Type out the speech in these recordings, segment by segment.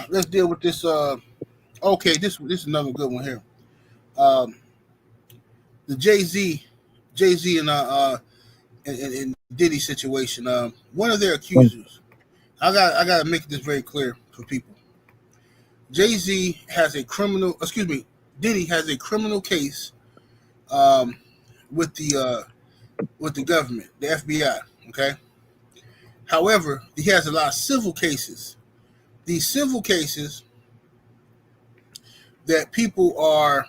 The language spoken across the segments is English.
let's deal with this. Okay, this is another good one here. Um, the Jay Z and Diddy situation. One of their accusers. I got to make this very clear for people. Jay Z has a criminal. Excuse me. Diddy has a criminal case um, with the government, the FBI. Okay. However, he has a lot of civil cases. These civil cases that people are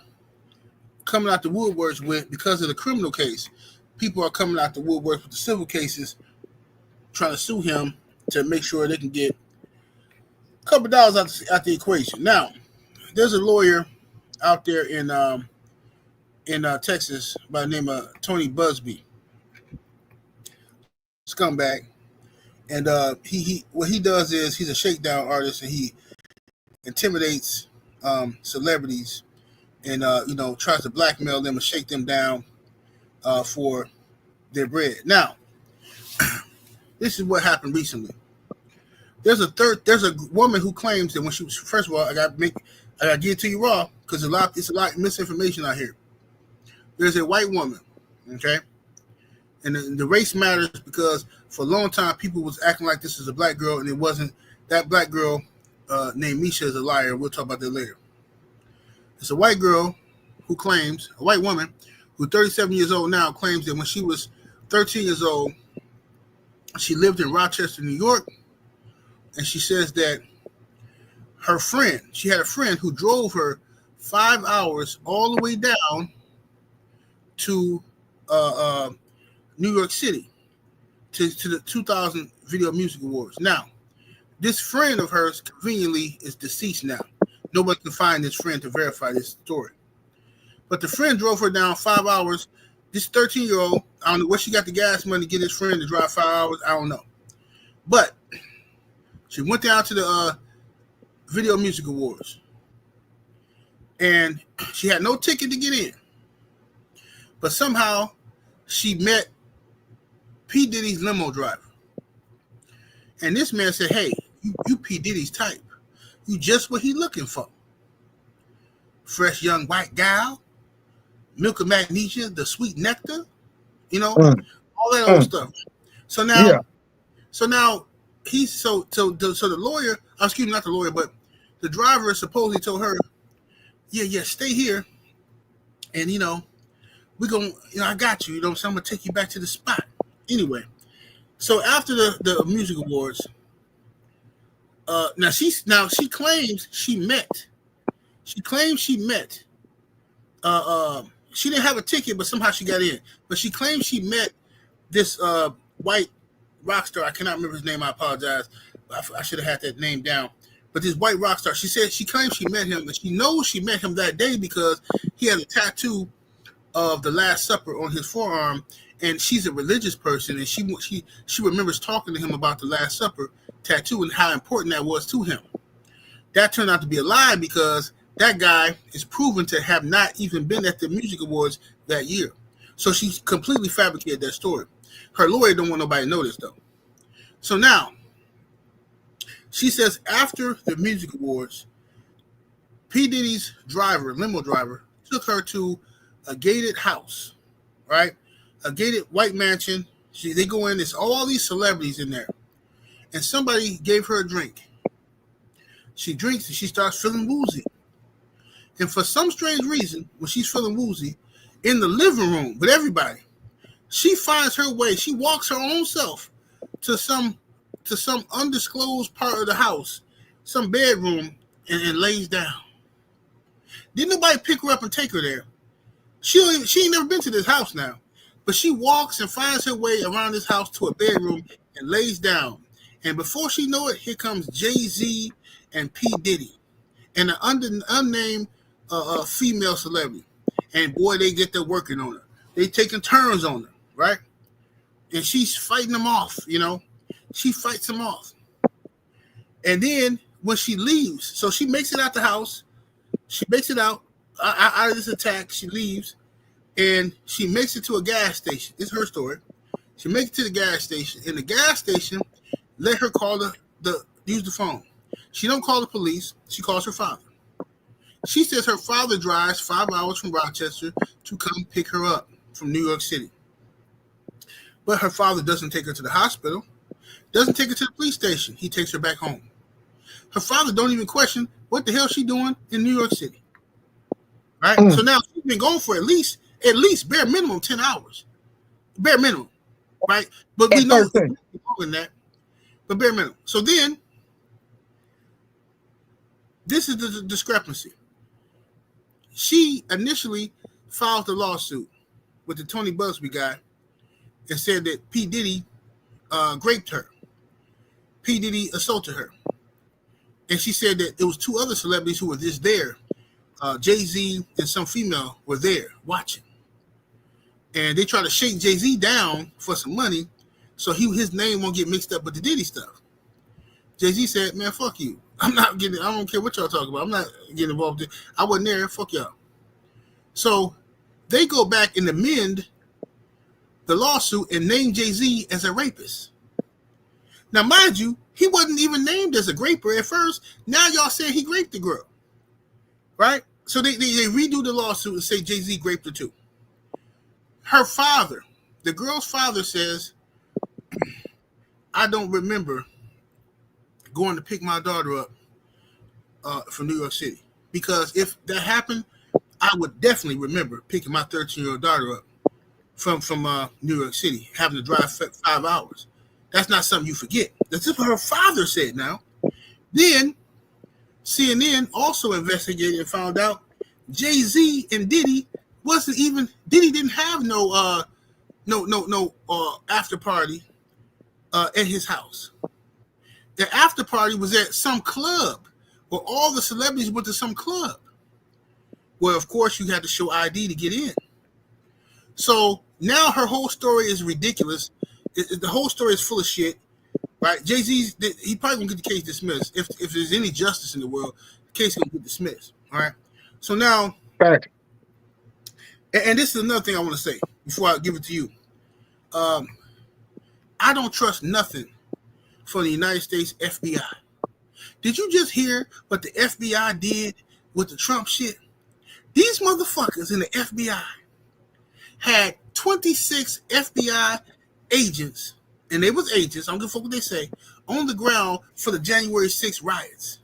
coming out the woodworks with because of the criminal case. People are coming out the woodworks with the civil cases, trying to sue him to make sure they can get a couple of dollars out the equation. Now, there's a lawyer out there in Texas by the name of Tony Busby, scumbag, and he what he does is he's a shakedown artist and he intimidates celebrities and tries to blackmail them and shake them down for their bread. Now, this is what happened recently. There's a woman who claims that when she was, first of all, I got to get it to you raw because it's a lot of misinformation out here. There's a white woman, okay, and the race matters because for a long time people was acting like this is a black girl and it wasn't. That black girl named Misha is a liar. We'll talk about that later. It's a white girl who claims, a white woman who's 37 years old now, claims that when she was 13 years old, she lived in Rochester, New York, and she says that she had a friend who drove her 5 hours all the way down to New York City to the 2000 Video Music Awards. Now, this friend of hers conveniently is deceased now. Nobody can find this friend to verify this story. But the friend drove her down 5 hours. This 13-year-old, I don't know where she got the gas money to get his friend to drive 5 hours. I don't know. But she went down to the Video Music Awards. And she had no ticket to get in. But somehow she met P. Diddy's limo driver. And this man said, hey, you P. Diddy's type. You just what he looking for. Fresh young white gal, milk of magnesia, the sweet nectar, all that old stuff. So now he's so the lawyer, excuse me, not the lawyer, but the driver supposedly told her, yeah, stay here, and we're gonna, I got you, so I'm gonna take you back to the spot. Anyway, so after the music awards, now she claims she met. She claims she met. She didn't have a ticket, but somehow she got in. But she claims she met this white rock star. I cannot remember his name. I apologize. I should have had that name down. But this white rock star, she claims she met him, and she knows she met him that day because he had a tattoo of the Last Supper on his forearm, and she's a religious person, and she remembers talking to him about the Last Supper tattoo and how important that was to him. That turned out to be a lie because that guy is proven to have not even been at the music awards that year. So she completely fabricated that story. Her lawyer don't want nobody to know this though. So now she says after the music awards, P. Diddy's limo driver, took her to a gated house, right? A gated white mansion. They go in, there's all these celebrities in there. And somebody gave her a drink. She drinks and she starts feeling woozy. And for some strange reason, when she's feeling woozy, in the living room with everybody, she finds her way. She walks her own self to some undisclosed part of the house, some bedroom, and lays down. Didn't nobody pick her up and take her there. She ain't never been to this house now. But she walks and finds her way around this house to a bedroom and lays down. And before she know it, here comes Jay-Z and P. Diddy and an unnamed female celebrity. And boy, they get their working on her. They taking turns on her, right? And she's fighting them off, She fights them off. And then when she leaves, so she makes it out the house. She makes it out of this attack. She leaves. And she makes it to a gas station. It's her story. She makes it to the gas station. And the gas station let her call use the phone. She don't call the police. She calls her father. She says her father drives 5 hours from Rochester to come pick her up from New York City. But her father doesn't take her to the hospital, doesn't take her to the police station. He takes her back home. Her father don't even question what the hell she doing in New York City. Right? So now she's been gone for at least bare minimum 10 hours. Bare minimum. Right? But we know it's more than that. But bare minimum. So then, this is the discrepancy. She initially filed a lawsuit with the Tony Busby guy and said that P. Diddy raped her. P. Diddy assaulted her. And she said that there was two other celebrities who were just there. Jay-Z and some female were there watching. And they tried to shake Jay-Z down for some money so his name won't get mixed up with the Diddy stuff. Jay-Z said, man, fuck you. I don't care what y'all talking about. I'm not getting involved in. I wasn't there. Fuck y'all. So they go back and amend the lawsuit and name Jay-Z as a rapist. Now, mind you, he wasn't even named as a graper at first. Now y'all saying he raped the girl. Right? So they redo the lawsuit and say Jay-Z raped her too. Her father, the girl's father says, I don't remember going to pick my daughter up from New York City. Because if that happened, I would definitely remember picking my 13-year-old daughter up from New York City, having to drive 5 hours. That's not something you forget. That's just what her father said now. Then CNN also investigated and found out Jay-Z and Diddy Diddy didn't have no after party at his house. The after party was at some club where all the celebrities went to some club. Where, of course, you had to show ID to get in. So now her whole story is ridiculous. The whole story is full of shit, right? Jay-Z, he probably won't get the case dismissed. If there's any justice in the world, the case will get dismissed, all right? So now, and this is another thing I want to say before I give it to you. I don't trust nothing from the United States FBI. Did you just hear what the FBI did with the Trump shit? These motherfuckers in the FBI had 26 FBI agents, and they was agents, I don't give a fuck what they say, on the ground for the January 6th riots.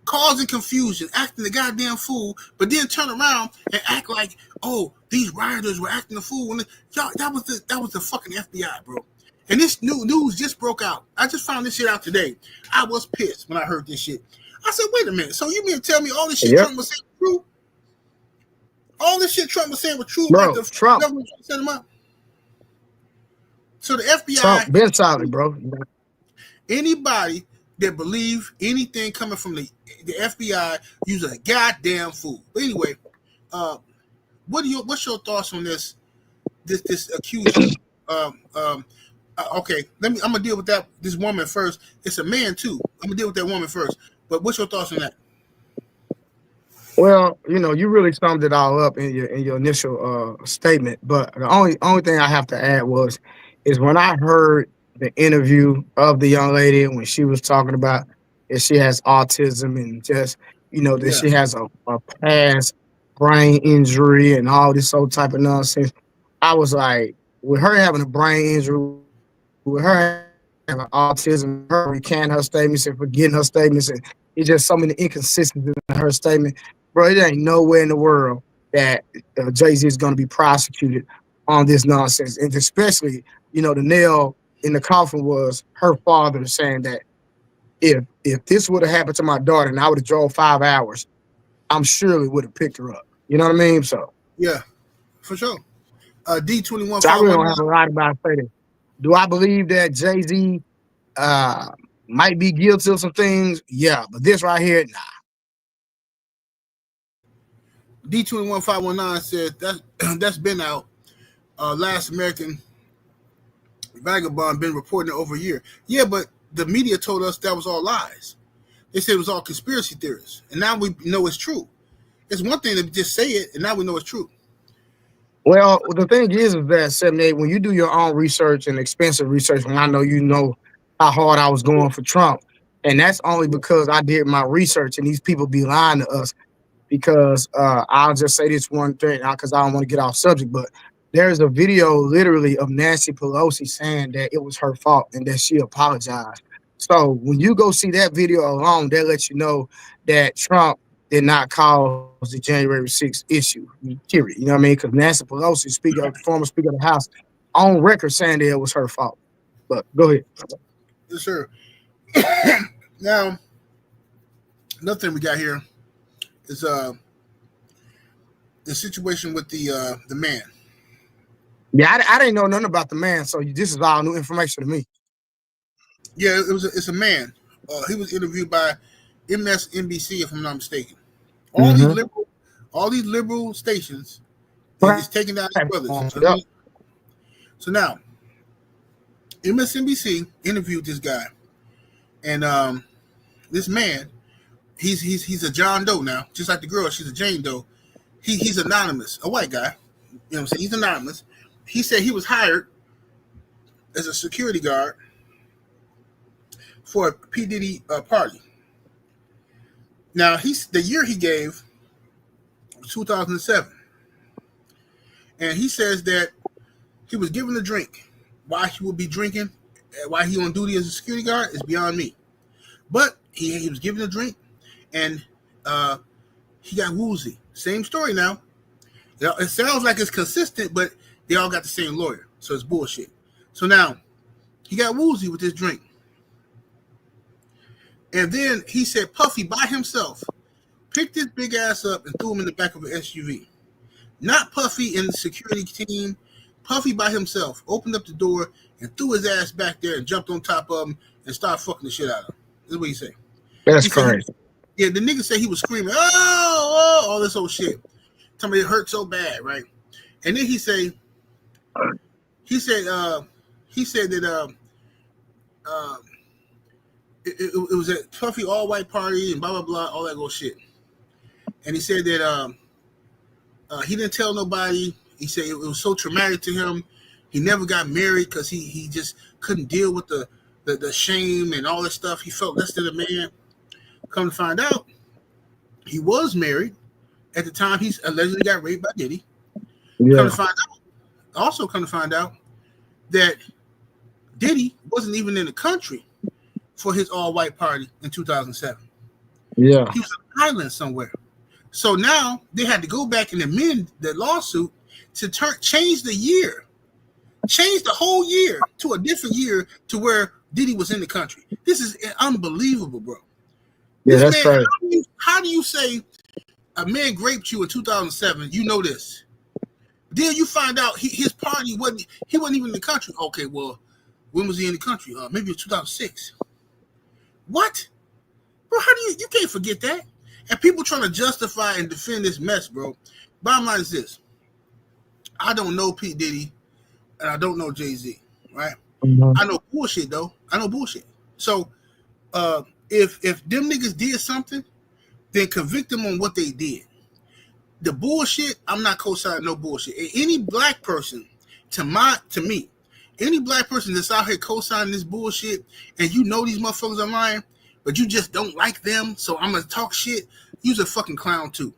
Causing confusion, acting the goddamn fool, but then turn around and act like, oh, these rioters were acting a fool. Y'all, that was the fucking FBI, bro. And this new news just broke out. I just found this shit out today. I was pissed when I heard this shit. I said, wait a minute. So you mean to tell me all this shit Trump was saying was true? All this shit Trump was saying was true? Bro, about the Trump government set him up? So the FBI... Trump been solid, bro. Anybody that believe anything coming from the FBI, you's a goddamn fool. But anyway, what's your thoughts on this accuser? Okay, I'm gonna deal with this woman first. It's a man too. I'm gonna deal with that woman first. But what's your thoughts on that? Well, you really summed it all up in your initial statement. But the only thing I have to add is when I heard the interview of the young lady when she was talking about that she has autism and just that she has a past brain injury and all this old type of nonsense. I was like, with her having a brain injury, with her having autism, her recanting her statements and forgetting her statements, and it's just so many inconsistencies in her statement. Bro, it ain't nowhere in the world that Jay-Z is going to be prosecuted on this nonsense. And especially, the nail in the coffin was her father saying that if this would have happened to my daughter and I would have drove 5 hours, I'm surely would have picked her up. You know what I mean? So yeah, for sure. D21. So I really don't have a lot about to say that. Do I believe that Jay-Z might be guilty of some things? Yeah, but this right here, nah. D21519 said that's been out. Last American Vagabond been reporting it over a year. Yeah, but the media told us that was all lies. They said it was all conspiracy theories, and now we know it's true. It's one thing to just say it, and now we know it's true. Well, the thing is that 78, when you do your own research and expensive research, when I know how hard I was going for Trump, And that's only because I did my research, and these people be lying to us. Because I'll just say this one thing because I don't want to get off subject, but there's a video literally of Nancy Pelosi saying that it was her fault and that she apologized. So when you go see that video alone, that lets you know that Trump did not cause the January 6th issue, period. You know what I mean? Because Nancy Pelosi, former Speaker of the House, on record saying that it was her fault. But go ahead. Yes, sir. Now, another thing we got here is the situation with the man. Yeah, I didn't know nothing about the man, so this is all new information to me. Yeah, it's a man. He was interviewed by MSNBC, if I'm not mistaken. All these liberal, all these liberal stations is taking down his brothers. Yep. So now, MSNBC interviewed this guy, and this man, he's a John Doe now, just like the girl. She's a Jane Doe. He's anonymous, a white guy. You know what I'm saying? He's anonymous. He said he was hired as a security guard for a P. Diddy party. Now, the year he gave was 2007. And he says that he was given a drink. Why he would be drinking, why he on duty as a security guard is beyond me. But he was given a drink, and he got woozy. Same story now. It sounds like it's consistent, but they all got the same lawyer, so it's bullshit. So now, he got woozy with this drink. And then he said Puffy by himself picked his big ass up and threw him in the back of an SUV. Not Puffy and the security team. Puffy by himself opened up the door and threw his ass back there and jumped on top of him and started fucking the shit out of him. This is what he said. That's crazy. Yeah, the nigga said he was screaming, oh, all this old shit. Tell me it hurt so bad, right? And then he said that it was a Puffy all white party and blah blah blah, all that good shit. And he said that he didn't tell nobody. He said it was so traumatic to him. He never got married because he just couldn't deal with the shame and all that stuff. He felt less than a man. Come to find out, he was married at the time he allegedly got raped by Diddy. Yeah. Come to find out that Diddy wasn't even in the country for his all-white party in 2007. Yeah. He was on an island somewhere. So now they had to go back and amend the lawsuit to change the year. Change the whole year to a different year to where Diddy was in the country. This is unbelievable, bro. Yeah, that's right. How do you say a man raped you in 2007? You know this. Then you find out his party wasn't even in the country. Okay, well, when was he in the country? Maybe it was 2006. What? Bro, how do you can't forget that? And people trying to justify and defend this mess, bro. Bottom line is this. I don't know P. Diddy and I don't know Jay-Z, right? Mm-hmm. I know bullshit, though. I know bullshit. So if them niggas did something, then convict them on what they did. The bullshit, I'm not co-signing no bullshit. Any black person, to me, any black person that's out here co-signing this bullshit, and you know these motherfuckers are lying, but you just don't like them, so I'm gonna talk shit. You's a fucking clown too.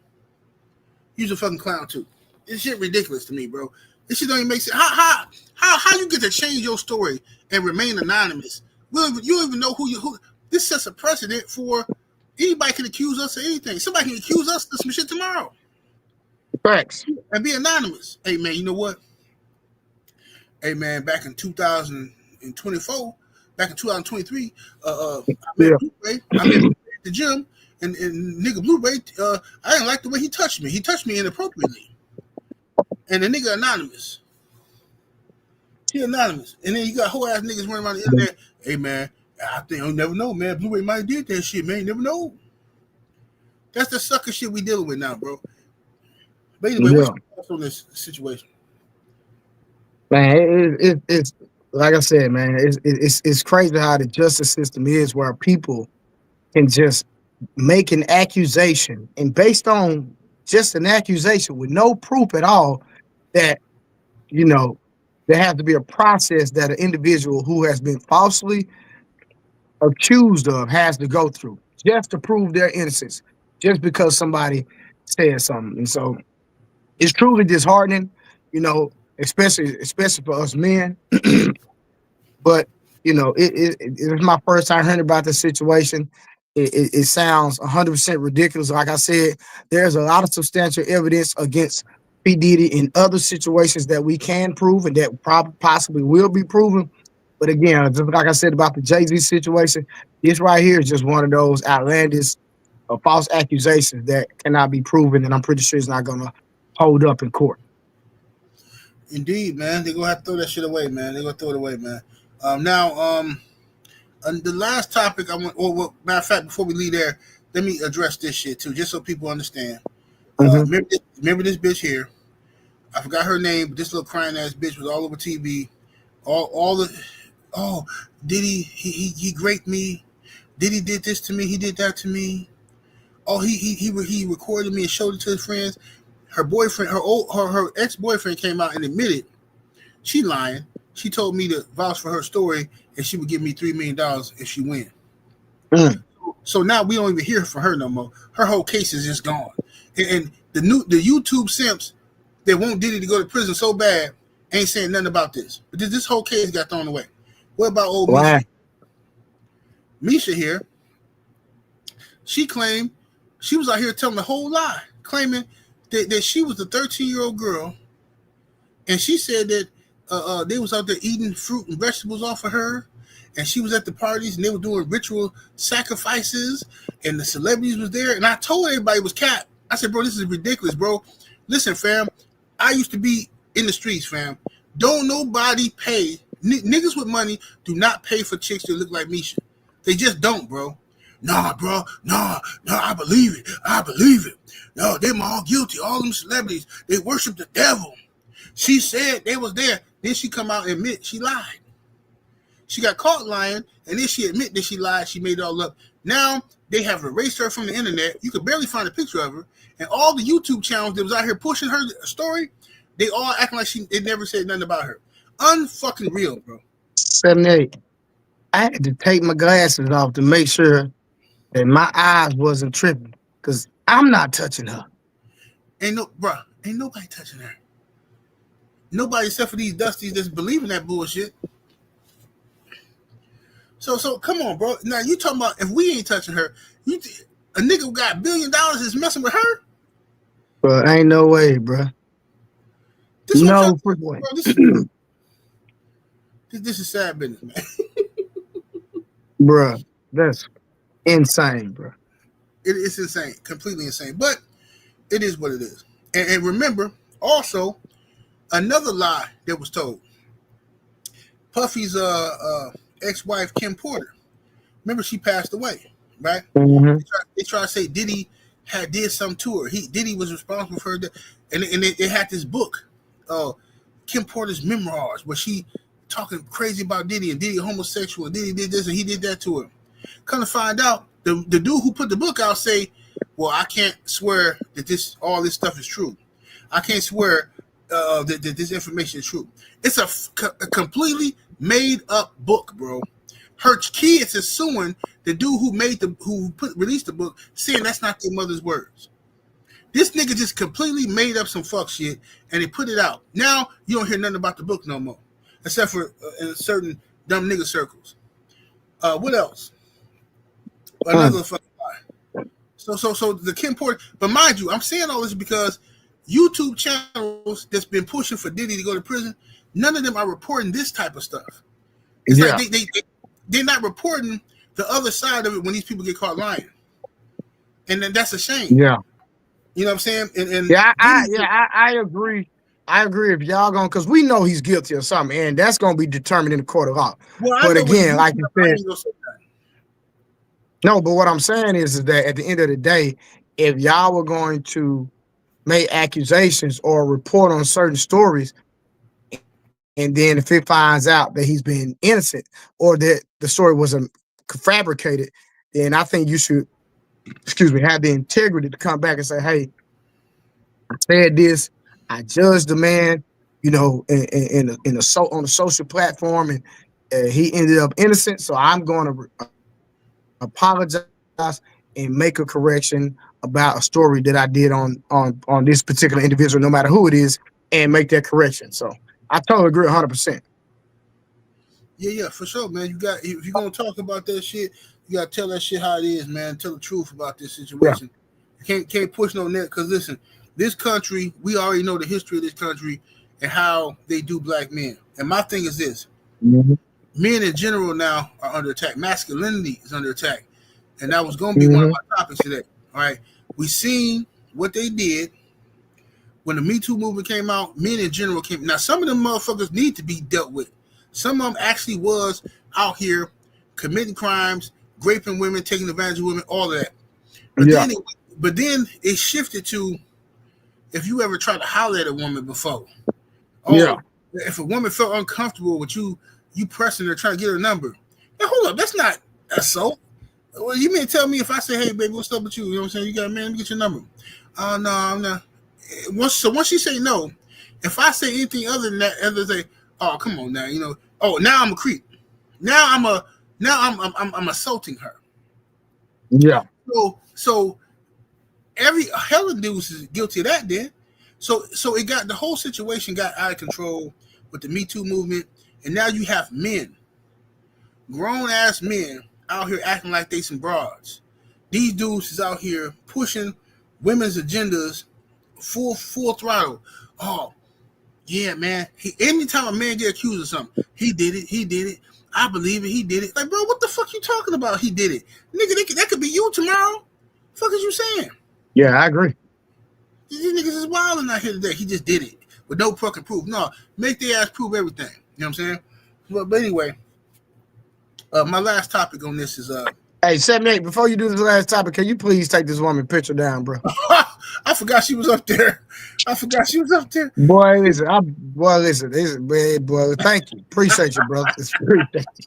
You's a fucking clown too. This shit ridiculous to me, bro. This shit don't even make sense. How you get to change your story and remain anonymous? You don't even know who. This sets a precedent for anybody can accuse us of anything. Somebody can accuse us of some shit tomorrow. Facts. And be anonymous. Hey man, you know what? Hey man, back in 2024, back in 2023, I met Blu-ray at the gym, and nigga Blu-ray, I didn't like the way he touched me. He touched me inappropriately. And the nigga anonymous. He anonymous. And then you got whole ass niggas running around the internet. Hey man, I think you'll never know, man. Blu-ray might have did that shit, man. You never know. That's the sucker shit we dealing with now, bro. But anyway, what's your thoughts on this situation? Man, it's like I said, man, it's crazy how the justice system is, where people can just make an accusation, and based on just an accusation with no proof at all, that there has to be a process that an individual who has been falsely accused of has to go through just to prove their innocence, just because somebody said something. And so it's truly disheartening, you know, especially for us men. But it's my first time hearing about this situation. It sounds 100% ridiculous. Like I said, there's a lot of substantial evidence against P Diddy in other situations that we can prove and that possibly will be proven. But again, just like I said about the Jay-Z situation, this right here is just one of those outlandish false accusations that cannot be proven, and I'm pretty sure it's not going to hold up in court. Indeed, man. They're gonna have to throw that shit away, man. They're gonna throw it away, man. Now, the last topic I want, or well, matter of fact, before we leave there, let me address this shit too, just so people understand. Mm-hmm. Remember this bitch here? I forgot her name, but this little crying ass bitch was all over TV. All the oh, Diddy he raped me. Diddy did this to me. He did that to me. Oh, he recorded me and showed it to his friends. Her boyfriend, her ex boyfriend came out and admitted she lying. She told me to vouch for her story and she would give me $3 million if she win. Mm. So now we don't even hear from her no more. Her whole case is just gone. And the YouTube simps that want Diddy to go to prison so bad ain't saying nothing about this. But this whole case got thrown away. What about old Wow. Misha? Misha here, she claimed she was out here telling the whole lie, claiming that she was a 13-year-old girl, and she said that they was out there eating fruit and vegetables off of her, and she was at the parties and they were doing ritual sacrifices, and the celebrities was there, and I told everybody it was cap. I said, bro, this is ridiculous, bro. Listen, fam, I used to be in the streets, fam. Don't nobody pay. Niggas with money do not pay for chicks that look like Misha. They just don't, bro. Nah, bro. Nah, I believe it. I believe it. No, them all guilty. All them celebrities, they worship the devil. She said they was there. Then she come out and admit she lied. She got caught lying, and then she admit that she lied. She made it all up. Now they have erased her from the internet. You could barely find a picture of her. And all the YouTube channels that was out here pushing her story, they all acting like they never said nothing about her. Unfucking real, bro. 78. I had to take my glasses off to make sure that my eyes wasn't tripping, because I'm not touching her. Ain't nobody touching her. Nobody except for these dusties that's believing that bullshit. So come on, bro. Now you talking about if we ain't touching her, a nigga who got $1 billion is messing with her? But ain't no way, bro. This no freaking way. Bro, this is sad business, man. Bruh, that's insane, bro. It's insane, completely insane. But it is what it is. And remember, also, another lie that was told. Puffy's ex-wife, Kim Porter. Remember, she passed away, right? Mm-hmm. They try to say Diddy did something to her. Diddy was responsible for her. And they had this book, Kim Porter's memoirs, where she talking crazy about Diddy and Diddy homosexual. And Diddy did this and he did that to her. Come to find out, the dude who put the book out say, well, I can't swear that all this stuff is true. I can't swear that this information is true. It's a completely made up book, bro. Her kids is suing the dude who released the book, saying that's not their mother's words. This nigga just completely made up some fuck shit and they put it out. Now you don't hear nothing about the book no more, except for in certain dumb nigga circles. What else? Another fucking lie. So the Kim Porter, but mind you, I'm saying all this because YouTube channels that's been pushing for Diddy to go to prison, none of them are reporting this type of stuff. It's like they're not reporting the other side of it when these people get caught lying, and then that's a shame. Yeah, you know what I'm saying. And I agree. I agree if y'all gonna, because we know he's guilty of something, and that's gonna be determined in the court of law. Well, but again, like you said, no. But what I'm saying is that at the end of the day, if y'all were going to make accusations or report on certain stories, and then if it finds out that he's been innocent or that the story wasn't fabricated, then I think you should, have the integrity to come back and say, hey, I said this, I judged the man, on a social platform, and he ended up innocent, so I'm going to apologize and make a correction about a story that I did on this particular individual, no matter who it is, and make that correction. So I totally agree 100%. Yeah, for sure, man. You got if you're gonna talk about that shit, you gotta tell that shit how it is, man. Tell the truth about this Yeah. situation. You can't push no net because listen, this country, we already know the history of this country and how they do black men. And my thing is this: Mm-hmm. men in general now are under attack. Masculinity is under attack, and that was gonna be one of Mm-hmm. my topics today. All right, we seen what they did when the Me Too movement came out. Men in general came. Now some of them motherfuckers need to be dealt with. Some of them actually was out here committing crimes, raping women, taking advantage of women, all of that. But Yeah. then, it shifted to if you ever tried to holler at a woman before. Yeah. Oh, if a woman felt uncomfortable with you pressing her, trying to get her number. Now hold up, that's not assault. Well, you mean tell me if I say, "Hey, baby, what's up with you?" You know what I'm saying? You got a man, let me get your number. Oh no, I'm not. Once you say no, if I say anything other than that, other say, "Oh, come on now," you know. Oh, now I'm a creep. Now I'm assaulting her. Yeah. So every hell of dudes is guilty of that. Then, so it got the whole situation got out of control with the Me Too movement, and now you have men, grown ass men, out here acting like they some broads. These dudes is out here pushing women's agendas full throttle. Oh, yeah, man. Anytime a man get accused of something, he did it. He did it. I believe it. He did it. Like, bro, what the fuck you talking about? He did it, nigga. That could be you tomorrow. Fuck is you saying? Yeah, I agree. These niggas is wilding out here today. He just did it with no fucking proof. No, make their ass prove everything. You know what I'm saying? But anyway, my last topic on this is Hey, 78, before you do this last topic, can you please take this woman picture down, bro? I forgot she was up there. I forgot she was up there. Boy, listen, boy, thank you. Appreciate you, brother. Appreciate you.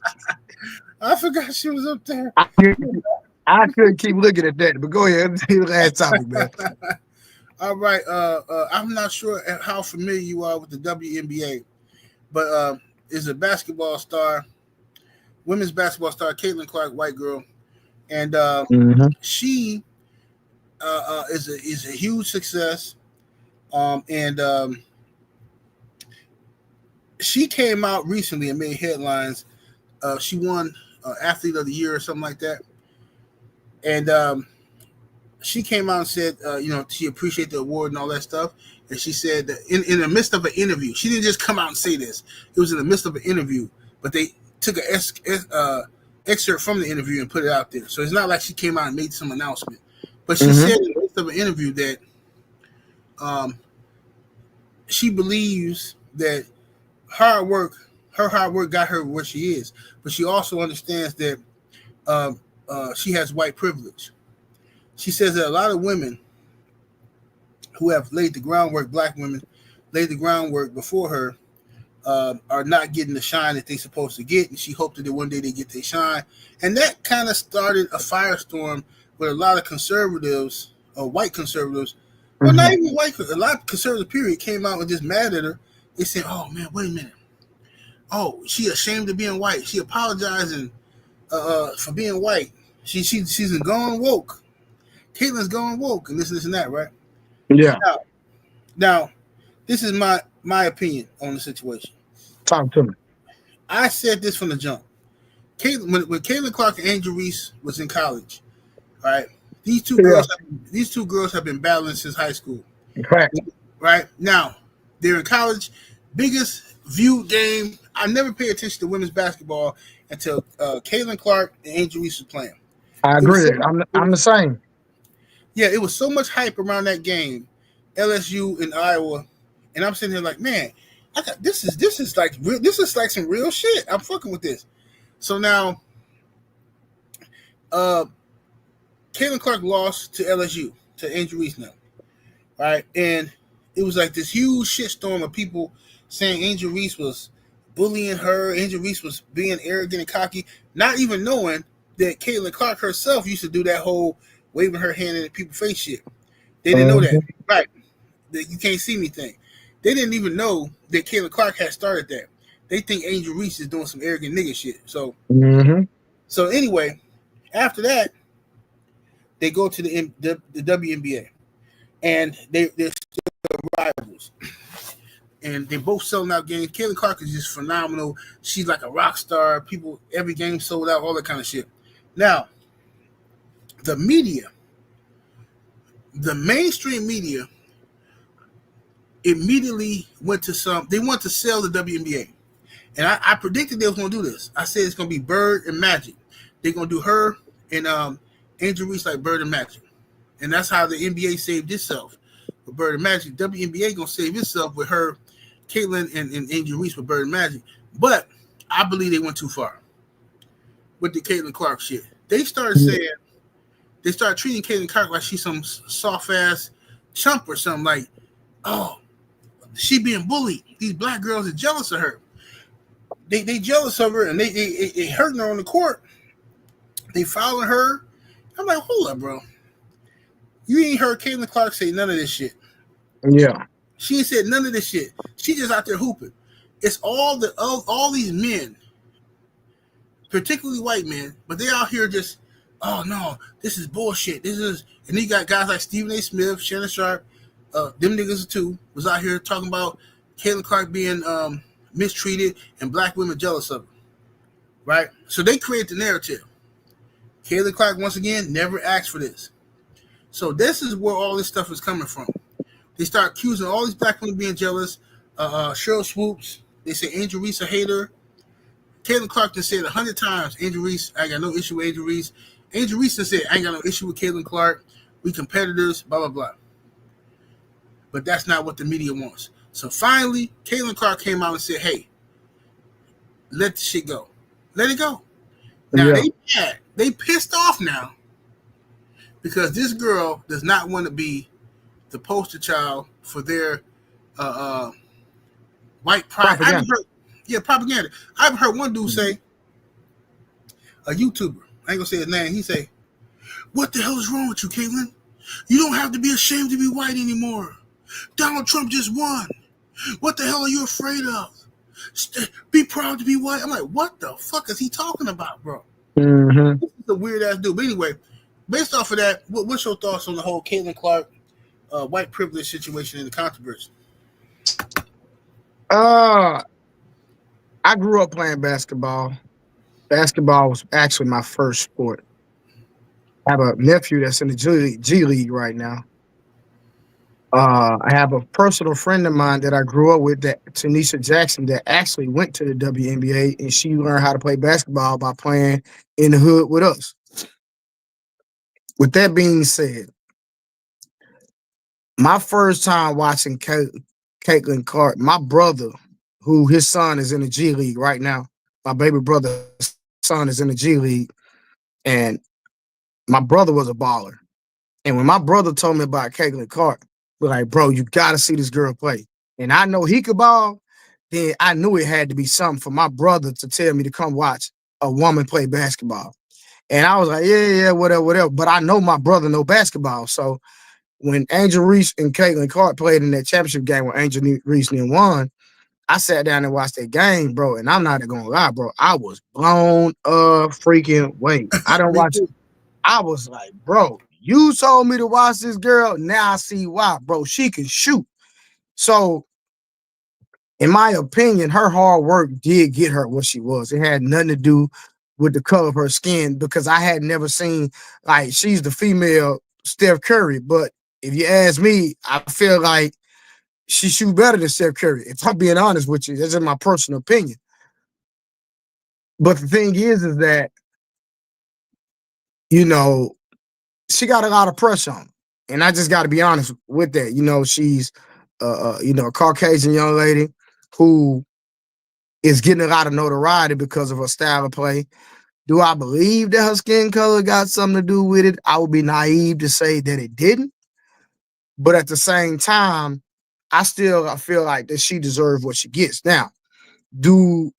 I forgot she was up there. I couldn't keep looking at that, but go ahead. Do the last topic, man. All right. I'm not sure how familiar you are with the WNBA, but is a basketball star, women's basketball star, Caitlin Clark, white girl, and Mm-hmm. she is a huge success. And she came out recently and made headlines. She won Athlete of the Year or something like that, and she came out and said, she appreciated the award and all that stuff. And she said that in the midst of an interview, she didn't just come out and say this. It was in the midst of an interview, but they took an excerpt from the interview and put it out there. So it's not like she came out and made some announcement. But she said in the midst of an interview that she believes that her hard work got her where she is. But she also understands that she has white privilege. She says that a lot of women who have laid the groundwork, black women, laid the groundwork before her, are not getting the shine that they're supposed to get. And she hoped that one day they get their shine. And that kind of started a firestorm with a lot of conservatives, white conservatives, well, not even white, a lot of conservatives, period, came out and just mad at her. They said, oh, man, wait a minute. Oh, she ashamed of being white. She apologizing for being white. She's gone woke. Caitlin's going woke and this and that, right? Yeah. Now, this is my opinion on the situation. Talk to me. I said this from the jump. When Caitlin Clark and Angel Reese was in college, all right, these two girls have been battling since high school. Correct. Right? Now, they're in college, biggest viewed game. I never paid attention to women's basketball until Caitlin Clark and Angel Reese was playing. I agree. I'm the same. Yeah, it was so much hype around that game, LSU in Iowa, and I'm sitting there like, man, this is like some real shit. I'm fucking with this. So now, Caitlin Clark lost to LSU to Angel Reese now, right? And it was like this huge shitstorm of people saying Angel Reese was bullying her. Angel Reese was being arrogant and cocky, not even knowing that Caitlin Clark herself used to do that whole waving her hand in people's face shit. They didn't know that, right? That you can't see me thing. They didn't even know that Caitlin Clark had started that. They think Angel Reese is doing some arrogant nigga shit. So, so anyway, After that, they go to the WNBA, and they're rivals, and they both selling out games. Caitlin Clark is just phenomenal. She's like a rock star. People, every game sold out, all that kind of shit. Now, the media, the mainstream media, immediately went to some. They want to sell the WNBA, and I predicted they was going to do this. I said it's going to be Bird and Magic. They're going to do her and Angel Reese like Bird and Magic, and that's how the NBA saved itself with Bird and Magic. WNBA going to save itself with her, Caitlin and Angel Reese with Bird and Magic. But I believe they went too far with the Caitlin Clark shit. They started saying, they started treating Caitlin Clark like she's some soft ass chump or something. Like, oh, she being bullied. These black girls are jealous of her. They jealous of her, and they hurting her on the court. They following her. I'm like, hold up, bro. You ain't heard Caitlin Clark say none of this shit. Yeah. She ain't said none of this shit. She just out there hooping. It's all these men, particularly white men, but they out here just, oh no, this is bullshit. This is, and you got guys like Stephen A. Smith, Shannon Sharp, them niggas too, was out here talking about Caitlin Clark being mistreated and black women jealous of her. Right? So they create the narrative. Caitlin Clark, once again, never asked for this. So this is where all this stuff is coming from. They start accusing all these black women being jealous. Cheryl Swoops, they say Angel Reese a hater. Caitlin Clark just said 100 times, Angel Reese, I got no issue with Angel Reese. Angel Reese said, I ain't got no issue with Caitlin Clark. We competitors, blah, blah, blah. But that's not what the media wants. So finally, Caitlin Clark came out and said, hey, let the shit go. Let it go. Now, they mad. They pissed off now because this girl does not want to be the poster child for their white pride. Propaganda. Propaganda. I've heard one dude say, a YouTuber, I ain't gonna say his name, he say, what the hell is wrong with you, Caitlin? You don't have to be ashamed to be white anymore. Donald Trump just won. What the hell are you afraid of? Be proud to be white. I'm like, what the fuck is he talking about, bro? Mm-hmm. This is a weird ass dude. But anyway, based off of that, what's your thoughts on the whole Caitlin Clark white privilege situation and the controversy? I grew up playing basketball. Basketball was actually my first sport. I have a nephew that's in the G League right now. I have a personal friend of mine that I grew up with, that Tanisha Jackson, that actually went to the WNBA, and she learned how to play basketball by playing in the hood with us. With that being said, my first time watching Caitlin Clark, my brother, who his son is in the G League right now, my baby brother's son is in the G League, and my brother was a baller. And when my brother told me about Caitlin Clark, we're like, bro, you gotta see this girl play. And I know he could ball, then I knew it had to be something for my brother to tell me to come watch a woman play basketball. And I was like, yeah, whatever. But I know my brother know basketball. So when Angel Reese and Caitlin Clark played in that championship game where Angel Reese won, I sat down and watched that game, bro. And I'm not gonna lie, bro. I was blown freaking away. I don't watch it. I was like, bro, you told me to watch this girl. Now I see why, bro. She can shoot. So, in my opinion, her hard work did get her what she was. It had nothing to do with the color of her skin, because I had never seen, like, she's the female Steph Curry. But if you ask me, I feel like she shoot better than Steph Curry. If I'm being honest with you, that's in my personal opinion. But the thing is that, you know, she got a lot of pressure on her. And I just got to be honest with that. You know, she's, a Caucasian young lady who is getting a lot of notoriety because of her style of play. Do I believe that her skin color got something to do with it? I would be naive to say that it didn't. But at the same time, I feel like that she deserves what she gets. Now, do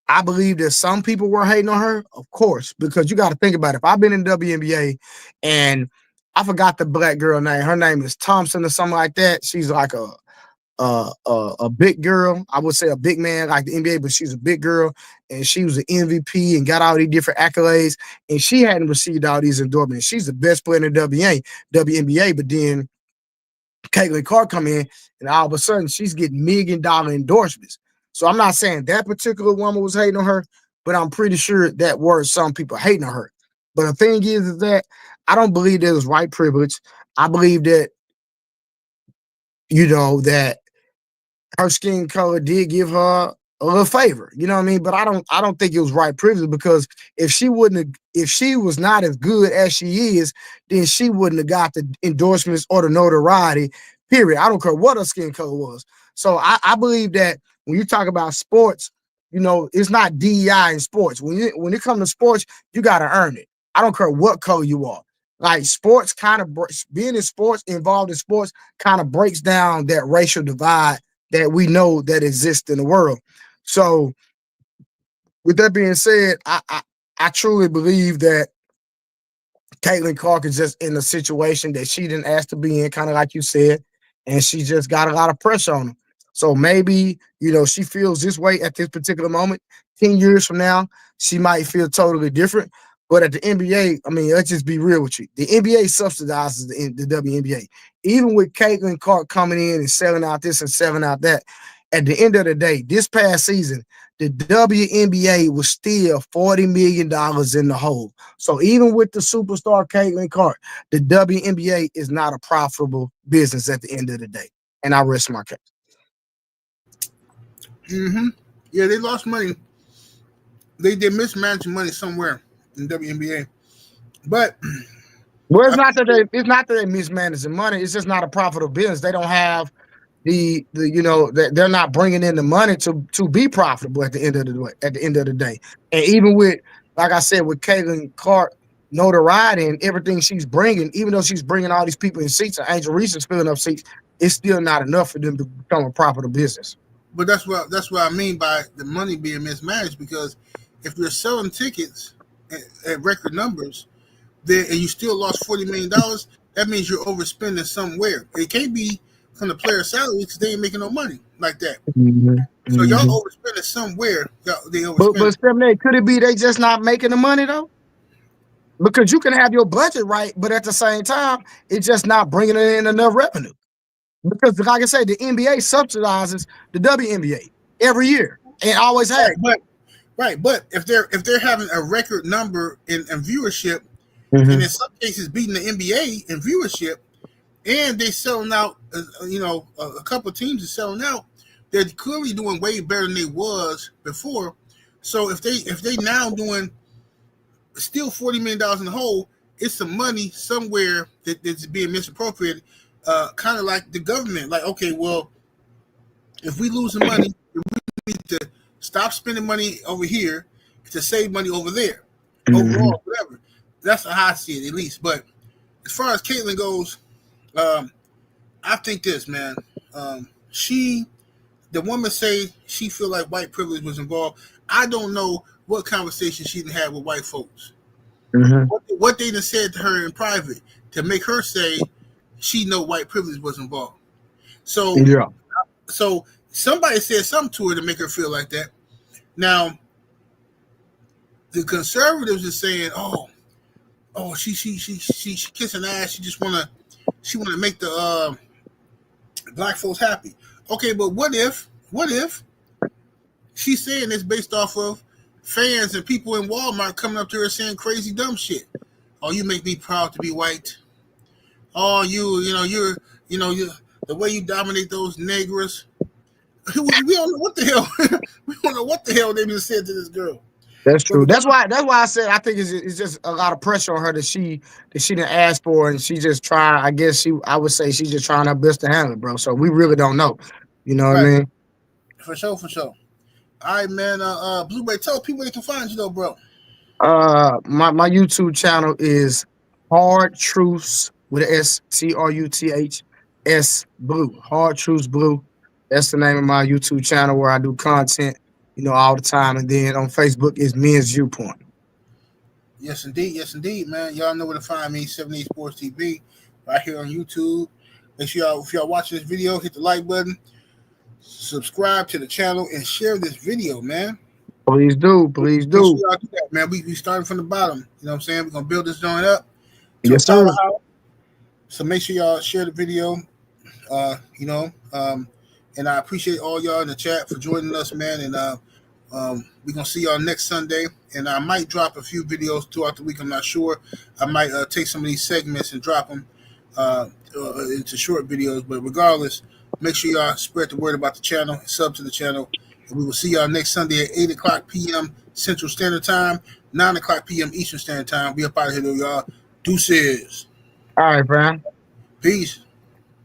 I believe that some people were hating on her? Of course, because you got to think about it. If I've been in WNBA and I forgot the black girl name, her name is Thompson or something like that. She's like a a big girl. I would say a big man like the NBA, but she's a big girl, and she was an MVP and got all these different accolades, and she hadn't received all these endorsements. She's the best player in the WNBA, but then Caitlin Clark come in, and all of a sudden she's getting $1 million endorsements. So I'm not saying that particular woman was hating on her, but I'm pretty sure that were some people hating on her. But the thing is that I don't believe there was white privilege. I believe that, that her skin color did give her a little favor, you know what I mean? But I don't think it was right privilege, because if she was not as good as she is, then she wouldn't have got the endorsements or the notoriety, period. I don't care what her skin color was. So I believe that when you talk about sports, it's not DEI in sports. When it comes to sports, you gotta earn it. I don't care what color you are. Like sports kind of being in sports, involved in sports, kind of breaks down that racial divide that we know that exists in the world. So, with that being said, I truly believe that Caitlin Clark is just in a situation that she didn't ask to be in, kind of like you said, and she just got a lot of pressure on her. So maybe, she feels this way at this particular moment. 10 years from now, she might feel totally different. But at the NBA, I mean, let's just be real with you. The NBA subsidizes the WNBA. Even with Caitlin Clark coming in and selling out this and selling out that, at the end of the day, this past season, the WNBA was still $40 million in the hole. So even with the superstar Caitlin Clark, the WNBA is not a profitable business at the end of the day. And I rest my case. Mm-hmm. Yeah, they lost money. They mismanaged money somewhere in WNBA. But Well, it's not that they mismanaging money. It's just not a profitable business. They don't have they're not bringing in the money to be profitable at the end of the day. And even with, like I said, with Caitlin Clark notoriety and everything she's bringing, even though she's bringing all these people in seats and Angel Reese is filling up seats, it's still not enough for them to become a profitable business. but that's what I mean by the money being mismanaged, because if you're selling tickets at record numbers, and you still lost $40 million, that means you're overspending somewhere. It can't be from the player salary because they ain't making no money like that. Mm-hmm. So y'all Mm-hmm. overspending somewhere. They But overspending. Stephanie, could it be they just not making the money though? Because you can have your budget right, but at the same time, it's just not bringing in enough revenue. Because, like I said, the NBA subsidizes the WNBA every year and always has. But if they're having a record number in viewership, and in Mm-hmm. some cases beating the NBA in viewership, and they selling out, a couple of teams are selling out, they're clearly doing way better than they was before. So if they now doing still $40 million in the hole, it's some money somewhere that's being misappropriated. Kind of like the government. Like, okay, well, if we lose the money, we need to stop spending money over here to save money over there. Mm-hmm. Overall, whatever. That's how I see it, at least. But as far as Caitlyn goes, um, I think this, man. The woman say she feel like white privilege was involved. I don't know what conversation she didn't have with white folks. Mm-hmm. What they done said to her in private to make her say she know white privilege was involved. So Yeah. so somebody said something to her to make her feel like that. Now the conservatives are saying, she kissing ass. She wanna make the black folks happy. Okay, but what if she's saying this based off of fans and people in Walmart coming up to her saying crazy dumb shit? Oh, you make me proud to be white. Oh, you the way you dominate those negras. We don't know what the hell. We don't know what the hell they just said to this girl. That's But true. That's why I said I think it's just a lot of pressure on her that she didn't ask for, and she just try. I would say she's just trying her best to handle it, bro. So we really don't know. You know what I right, mean? for sure. All right, man. Blueberry, tell people they can find you though, bro. My YouTube channel is Hard Truths with an STRUTHS Blue. Hard Truths Blue. That's the name of my YouTube channel where I do content, all the time. And then on Facebook is Men's Viewpoint. Yes, indeed, man. Y'all know where to find me. 78 Sports TV, right here on YouTube. Make sure y'all, if y'all watching this video, hit the like button. subscribe to the channel, and share this video, man. Please do. Please Make sure do. y'all do that, man. We starting from the bottom. You know what I'm saying? We're gonna build this joint up to a Yes, sir. powerhouse. So make sure y'all share the video. You know, and I appreciate all y'all in the chat for joining us, man. And we're gonna see y'all next Sunday. And I might drop a few videos throughout the week. I'm not sure. I might take some of these segments and drop them into short videos. But regardless, make sure y'all spread the word about the channel, sub to the channel, and we will see y'all next Sunday at 8 o'clock p.m. Central Standard Time, 9 o'clock p.m. Eastern Standard Time. We up out of here, though, y'all. Deuces. All right, Brian. Peace.